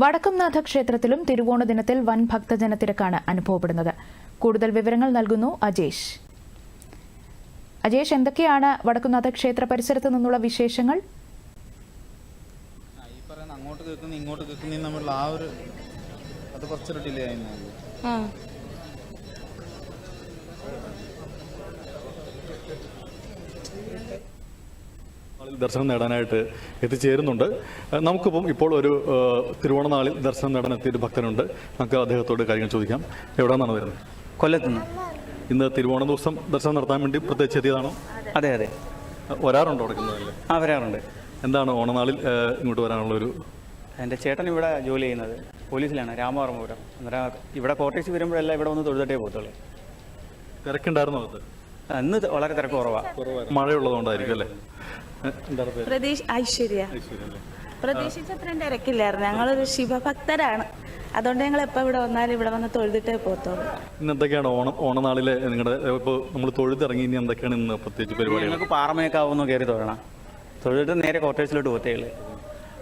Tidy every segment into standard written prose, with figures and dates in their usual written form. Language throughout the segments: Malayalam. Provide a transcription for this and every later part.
വടക്കുംനാഥ ക്ഷേത്രത്തിലും തിരുവോണ ദിനത്തിൽ വൻ ഭക്തജനത്തിരക്കാണ് അനുഭവപ്പെടുന്നത്. കൂടുതൽ വിവരങ്ങൾ നൽകുന്നു അജേഷ്. അജേഷ്, എന്തൊക്കെയാണ് വടക്കുംനാഥ ക്ഷേത്ര പരിസരത്ത് നിന്നുള്ള വിശേഷങ്ങൾ? അങ്ങോട്ട് കേൾക്കുന്ന ഇങ്ങോട്ട് കേൾക്കുന്ന നമ്മളുടെ ആ ഒരു അത് കുറച്ചൊരു ഡിലേ ആയിരുന്നു. ദർശനം നേടാനായിട്ട് എത്തിച്ചേരുന്നുണ്ട്. നമുക്കിപ്പം ഇപ്പോൾ ഒരു തിരുവോണ നാളിൽ ദർശനം നേടാൻ എത്തിയൊരു ഭക്തനുണ്ട്. നമുക്ക് അദ്ദേഹത്തോട് കാര്യങ്ങൾ ചോദിക്കാം. എവിടെ നിന്നാണ് വരുന്നത്? കൊല്ലത്തുനിന്ന്. ഇന്ന് തിരുവോണ ദിവസം ദർശനം നടത്താൻ വേണ്ടി പ്രത്യേകിച്ച് എത്തിയതാണോ? അതെ അതെ, വരാറുണ്ടോ നടക്കുന്നതല്ലേ? വരാറുണ്ട്. എന്താണ് ഓണനാളിൽ ഇങ്ങോട്ട് വരാനുള്ളൊരു? എൻ്റെ ചേട്ടൻ ഇവിടെ ജോലി ചെയ്യുന്നത് പോലീസിലാണ്, രാമവർമ്മപുരം. അന്നേരം ഇവിടെ കോട്ടേഴ്സ് വരുമ്പോഴെല്ലാം ഇവിടെ വന്ന് തൊഴുതിട്ടേ പോകത്തുള്ളൂ. തിരക്കുണ്ടായിരുന്നോ? അത് ഇന്ന് വളരെ തിരക്ക് കുറവാണ്. മഴയുള്ളതുകൊണ്ടായിരിക്കും അല്ലേ? ഐശ്വര്യ പ്രതീക്ഷിച്ചത്രയും തിരക്കില്ലായിരുന്നു. ഞങ്ങളൊരു ശിവഭക്തരാണ്, അതുകൊണ്ട് ഞങ്ങൾ എപ്പോൾ ഇവിടെ വന്നാലും ഇവിടെ വന്ന് തൊഴുതിട്ടേ പോകത്തുള്ളൂ. ഇന്ന് എന്തൊക്കെയാണ് ഓണനാളിലെ നിങ്ങളുടെ ഇപ്പോൾ നമ്മൾ തൊഴുതിറങ്ങി ഇനി എന്തൊക്കെയാണ് ഇന്ന് പ്രത്യേകിച്ച് പരിപാടി? ഞങ്ങൾക്ക് പാറമേക്കാവുന്ന കയറി തൊഴണം. തൊഴുതിട്ട് നേരെ കോട്ടേഴ്സിലോട്ട് പോത്തേയുള്ളൂ.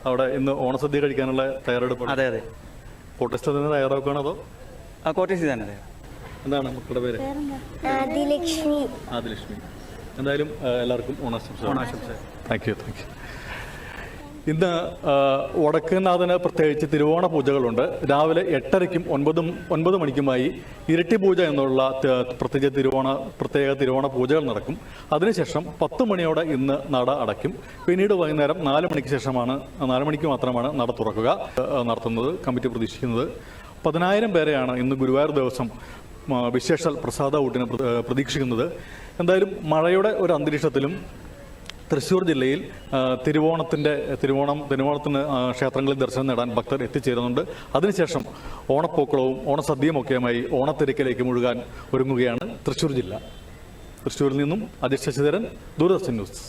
അവിടെ ഇന്ന് ഓണസദ്യ കഴിക്കാനുള്ള തയ്യാറെടുപ്പ്? അതെ അതെ. കോട്ടേഴ്സിൽ തന്നെ തയ്യാറാക്കുകയാണോ അതോ? കോട്ടേഴ്സിൽ തന്നെ അതെ. എന്താണ് മക്കളുടെ പേര്? ആദിലക്ഷ്മി. ആദിലക്ഷ്മി. എന്തായാലും എല്ലാവർക്കും ഓണാശംസ. Thank you. ഇന്ന് വടക്കുംനാഥന് പ്രത്യേകിച്ച് തിരുവോണ പൂജകളുണ്ട്. രാവിലെ 8:30-ക്കും 9 മണിക്കുമായി ഇരട്ടി പൂജ എന്നുള്ള പ്രത്യേക തിരുവോണ പൂജകൾ നടക്കും. അതിനുശേഷം 10 മണിയോടെ ഇന്ന് നട അടയ്ക്കും. പിന്നീട് വൈകുന്നേരം 4 മണിക്ക് മാത്രമാണ് നട തുറക്കുക. നടത്തുന്നത് കമ്മിറ്റി പ്രതീക്ഷിക്കുന്നത് 10,000 പേരെയാണ് ഇന്ന് ഗുരുവായൂർ ദിവസം വിശേഷ പ്രസാദ ഊട്ടിന് പ്രതീക്ഷിക്കുന്നത്. എന്തായാലും മഴയുടെ ഒരു അന്തരീക്ഷത്തിലും തൃശ്ശൂർ ജില്ലയിൽ തിരുവോണത്തിന് ക്ഷേത്രങ്ങളിൽ ദർശനം നേടാൻ ഭക്തർ എത്തിച്ചേരുന്നുണ്ട്. അതിനുശേഷം ഓണപ്പൂക്കളവും ഓണസദ്യയുമൊക്കെയുമായി ഓണത്തിരക്കിലേക്ക് മുഴുകാൻ ഒരുങ്ങുകയാണ് തൃശ്ശൂർ ജില്ല. തൃശ്ശൂരിൽ നിന്നും അജേഷ് ശശിധരൻ, ദൂരദർശൻ ന്യൂസ്.